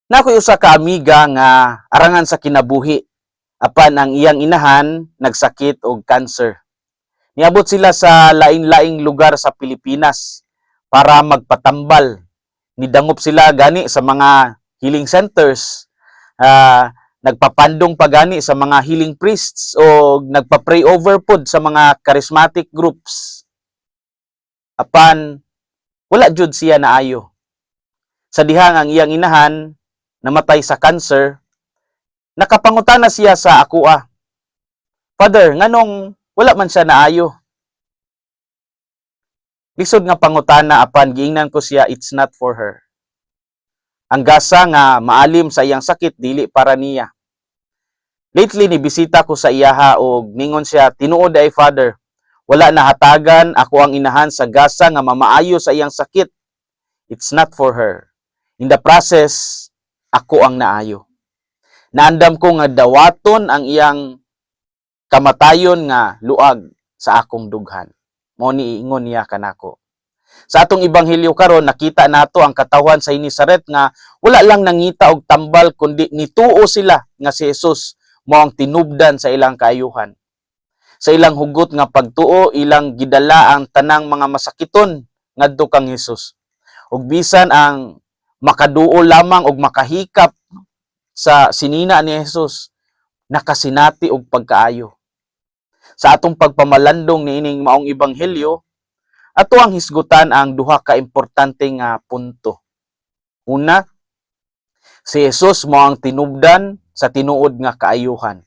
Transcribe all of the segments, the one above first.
Nakoy usa ka amiga nga arangan sa kinabuhi apan ang iyang inahan nagsakit og cancer. Niabot sila sa laing-laing lugar sa Pilipinas para magpatambal. Nidangop sila gani sa mga healing centers. Nagpapandong pa gani sa mga healing priests o nagpa-pray over pod sa mga charismatic groups. Apan wala jud siya naayo. Sa dihang ang iyang inahan namatay sa cancer, nakapangutana siya sa akoa, Father, nganong wala man siya naayo? Lisod nga pangutana apan giingnan ko siya, it's not for her. Ang gasa nga maalim sa iyang sakit dili para niya. Lately ni bisita ko sa iyaha og ningon siya, tinuod ay Father, wala nahatagan ako ang inahan sa gasa nga mamaayo sa iyang sakit. It's not for her. In the process, ako ang naayo. Naandam ko nga dawaton ang iyang kamatayon nga luag sa akong dughan. Mao ni ingon niya kanako. Sa atong ebanghelyo karon nakita nato ang katawan sa Hinisaret nga wala lang nangita og tambal kundi nituo sila nga si Jesus mao ang tinubdan sa ilang kaayuhan. Sa ilang hugot nga pagtuo, ilang gidala ang tanang mga masakiton ngadto kang Jesus. Ug bisan ang makaduol lamang og makahikap sa sinina ni Jesus, nakasinati og pagkaayo. Sa atong pagpamalandong niining maong ebanghelyo, ato ang hisgutan ang duha ka importante nga punto. Una, si Jesus mao ang tinubdan sa tinuod nga kaayuhan.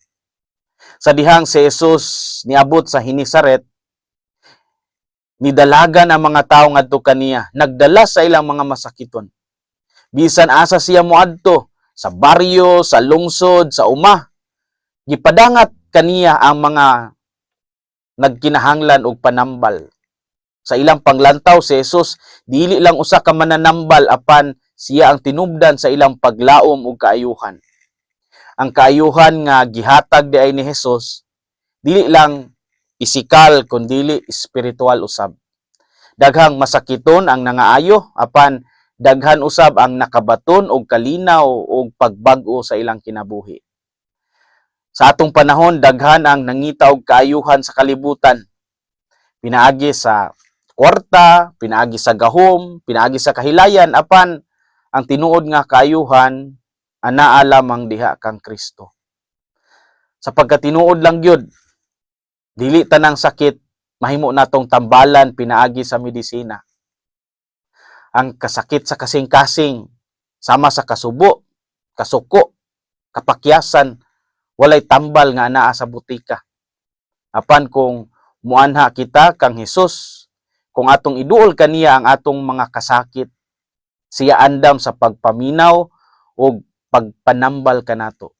Sa dihang si Jesus niabot sa Hinisaret, nidalagan ang mga tawo ngadto kaniya, nagdala sa ilang mga masakiton. Bisan asa siya moadto, sa baryo, sa lungsod, sa umah, gipadangat kaniya ang mga nagkinahanglan og panambal. Sa ilang panglantaw si Jesus dili lang usa ka mananambal apan siya ang tinubdan sa ilang paglaom og kaayuhan. Ang kaayuhan nga gihatag diay ni Jesus dili lang pisikal kundi espiritual usab. Daghang masakiton ang nangaayo apan daghan usab ang nakabaton og kalinaw og pagbag-o sa ilang kinabuhi. Sa atong panahon, daghan ang nangita og kaayuhan sa kalibutan. Pinaagi sa kwarta, pinaagi sa gahom, pinaagi sa kahilayan, apan ang tinuod nga kaayuhan, anaa lamang diha kang Kristo. Sa pagkatinuod lang gyud, dili tanang sakit, mahimo natong tambalan pinaagi sa medisina. Ang kasakit sa kasing-kasing, sama sa kasubo, kasuko, kapakyasan, walay tambal nga anaa sa butika. Apan kung muanha kita kang Hesus, kung atong iduol kaniya ang atong mga kasakit, siya andam sa pagpaminaw o pagpanambal kanato.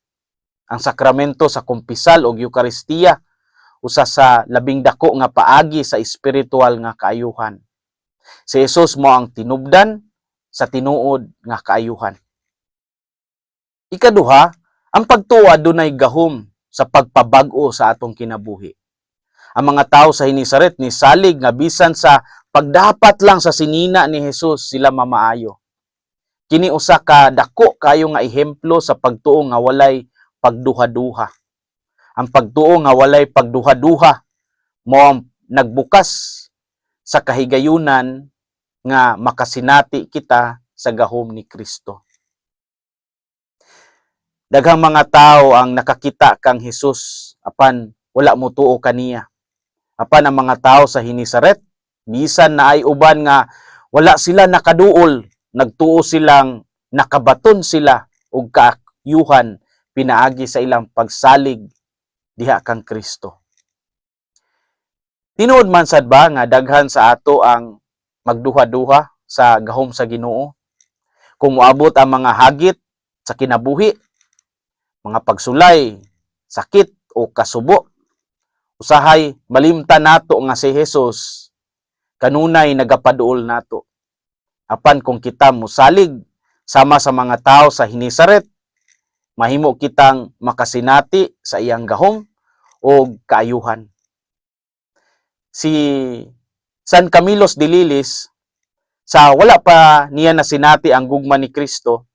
Ang sakramento sa kumpisal o Eukaristiya, usa sa labing dako nga paagi sa espiritual nga kaayuhan. Si Jesus mo ang tinubdan sa tinuod nga kaayuhan. Ikaduha, ang pagtuwa dunay gahom sa pagpabag-o sa atong kinabuhi. Ang mga tao sa Hinisaret ni salig nga bisan sa pagdapat lang sa sinina ni Jesus sila mamaayo. Kini usa ka dako kayo nga ehemplo sa pagtuo nga walay pagduha-duha. Ang pagtuo nga walay pagduha-duha mao nagbukas sa kahigayunan nga makasinati kita sa gahom ni Kristo. Daghang mga tao ang nakakita kang Jesus apan wala mo tuo kaniya. Apan ang mga tao sa Hinisaret, bisan na ay uban nga wala sila nakaduol, nagtuo silang nakabaton sila og kaayuhan pinaagi sa ilang pagsalig diha kang Kristo. Tinuod man sad ba nga daghan sa ato ang magduha-duha sa gahom sa Ginoo? Kung moabot ang mga hagit sa kinabuhi, mga pagsulay, sakit o kasubo, usahay malimtan nato nga si Jesus kanunay nagapaduol nato. Apan kung kita mosalig sama sa mga tao sa Hinisaret, mahimo kitang makasinati sa iyang gahom o kaayuhan. Si San Camilos de Lilis, sa wala pa niya nasinati ang gugma ni Kristo,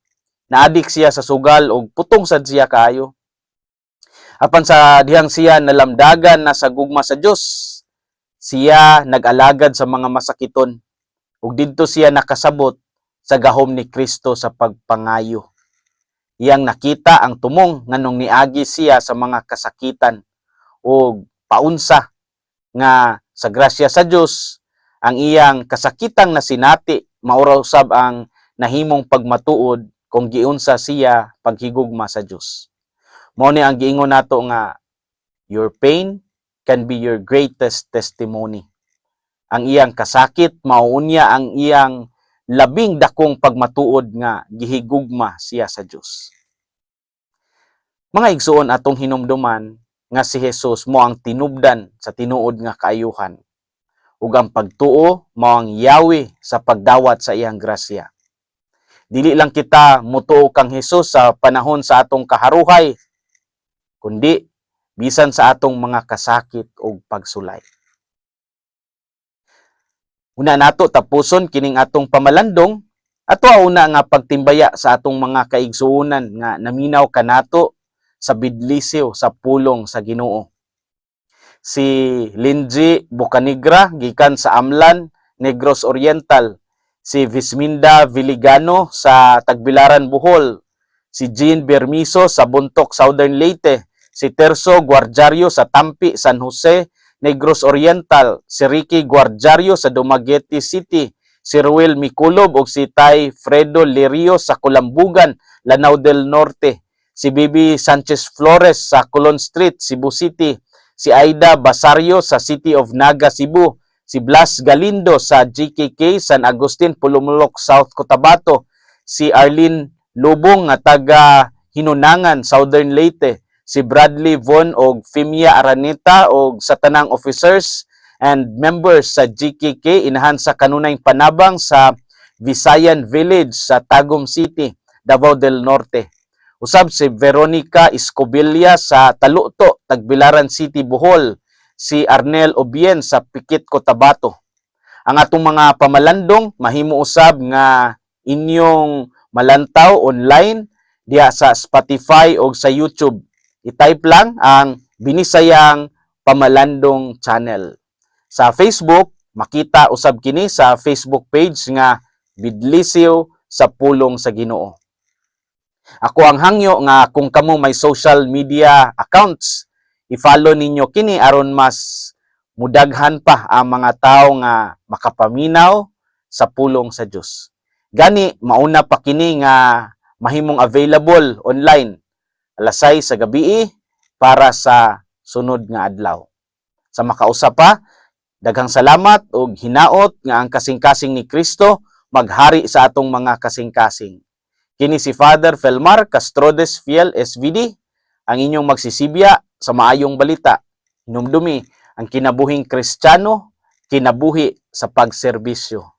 Naadik siya sa sugal ug putong sad siya kaayo. Apan sa dihang siya nalamdagan na sa gugma sa Dios, siya nag-alagad sa mga masakiton ug didto siya nakasabot sa gahom ni Kristo sa pagpangayo. Iyang nakita ang tumong nganong niagi siya sa mga kasakitan ug paunsa nga sa grasya sa Dios ang iyang kasakitang nasinati maura usab ang nahimong pagmatuod kung giunsa siya paghigugma sa Dios. Mao ni ang giingon nato nga your pain can be your greatest testimony. Ang iyang kasakit mauunya ang iyang labing dakong pagmatuod nga gihigugma siya sa Dios. Mga igsuon atong hinumduman nga si Jesus mo ang tinubdan sa tinuod nga kaayuhan ug ang pagtuo mao ang yawi sa pagdawat sa iyang grasya. Dili lang kita motuo kang Jesus sa panahon sa atong kaharuhay, kundi bisan sa atong mga kasakit ug pagsulay. Una nato tapuson kining atong pamalandong ato una nga pagtimbaya sa atong mga kaigsuonan nga naminaw kanato sa bidlisiw sa pulong sa Ginoo. Si Lindsay Bocanigra gikan sa Amlan, Negros Oriental, si Visminda Viligano sa Tagbilaran, Bohol, si Jean Bermiso sa Buntok, Southern Leyte, si Terso Guardiario sa Tampi, San Jose, Negros Oriental, si Ricky Guardiario sa Dumaguete City, si Ruel Miculob ug si Tay Fredo Lirio sa Kulambugan, Lanao del Norte, si Bibi Sanchez Flores sa Colon Street, Cebu City, si Aida Basario sa City of Naga, Cebu, si Blas Galindo sa GKK, San Agustin, Pulumulok, South Cotabato, si Arlene Lubong nga taga Hinunangan, Southern Leyte, si Bradley Von og Fimia Araneta og sa tanang officers and members sa GKK inahan sa kanunayng panabang sa Visayan Village sa Tagum City, Davao del Norte. Usab si Veronica Escobilla sa Taluto, Tagbilaran City, Bohol, si Arnel Obien sa Pikit, Cotabato. Ang atong mga pamalandong mahimo usab nga inyong malantaw online diha sa Spotify o sa YouTube. I-type lang ang Binisayang Pamalandong Channel. Sa Facebook, makita usab kini sa Facebook page nga Bidlisiw sa Pulong sa Ginoo. Ako ang hangyo nga kung kamo may social media accounts, i-follow ninyo kini aron mas mudaghan pa ang mga tao nga makapaminaw sa pulong sa Dios. Gani mauna pa kini nga mahimong available online alas 6 sa gabi para sa sunod nga adlaw. Sa makausap pa, daghang salamat ug hinaot nga ang kasing-kasing ni Kristo maghari sa atong mga kasing-kasing. Kini si Father Felmar Castrodes Fiel SVD, ang inyong magsisibya sa maayong balita. Hinumdumi ang kinabuhing Kristiyano, kinabuhi sa pagserbisyo.